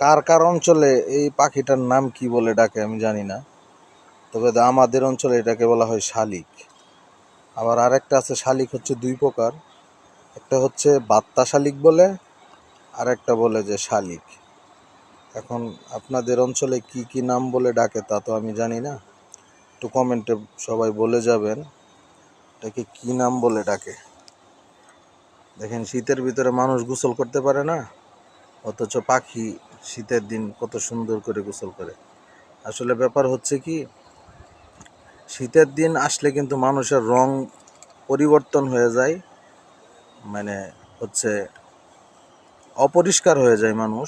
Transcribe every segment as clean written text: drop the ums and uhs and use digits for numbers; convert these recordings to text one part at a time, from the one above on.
কার কার অঞ্চলে এই পাখিটার নাম কি বলে ডাকে আমি জানি না, তবে আমাদের অঞ্চলে এটাকে বলা হয় শালিক। আবার আরেকটা আছে, শালিক হচ্ছে দুই প্রকার, একটা হচ্ছে বাত্তা শালিক বলে, আর একটা বলে যে শালিক। এখন আপনাদের অঞ্চলে কি কি নাম বলে ডাকে তা তো আমি জানি না, একটু কমেন্টে সবাই বলে যাবেন এটাকে কি নাম বলে ডাকে। দেখেন শীতের ভিতরে মানুষ গোসল করতে পারে না, অথচ পাখি শীতের দিন কত সুন্দর করে গোসল করে। আসলে ব্যাপার হচ্ছে কি, শীতের দিন আসলে কিন্তু মানুষের রং পরিবর্তন হয়ে যায়, মানে হচ্ছে অপরিষ্কার হয়ে যায় মানুষ।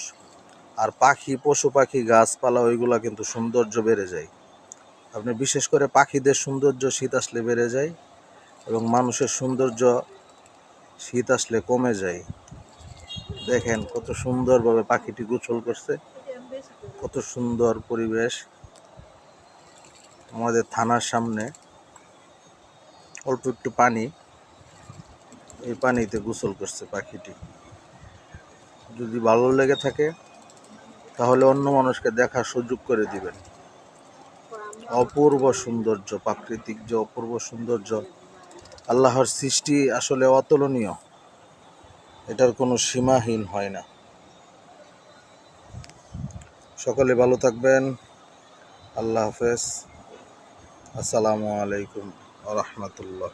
আর পাখি, পশু পাখি, গাছপালা ওইগুলা কিন্তু সৌন্দর্য বেড়ে যায়। আপনি বিশেষ করে পাখিদের সৌন্দর্য শীত আসলে বেড়ে যায়, এবং মানুষের সৌন্দর্য শীত আসলে কমে যায়। দেখেন কত সুন্দরভাবে পাখিটি গোসল করছে, কত সুন্দর পরিবেশ। আমাদের থানার সামনে অল্প একটু পানি, এই পানিতে গোসল করছে পাখিটি। যদি ভালো লেগে থাকে তাহলে অন্য মানুষকে দেখার সুযোগ করে দিবেন। অপূর্ব সৌন্দর্য, প্রাকৃতিক যে অপূর্ব সৌন্দর্য, আল্লাহর সৃষ্টি আসলে অতুলনীয়, এটার কোনো সীমাহীন হয় না। সকলে ভালো থাকবেন, আল্লাহ হাফেজ, আসসালামু আলাইকুম ওয়া রাহমাতুল্লাহ।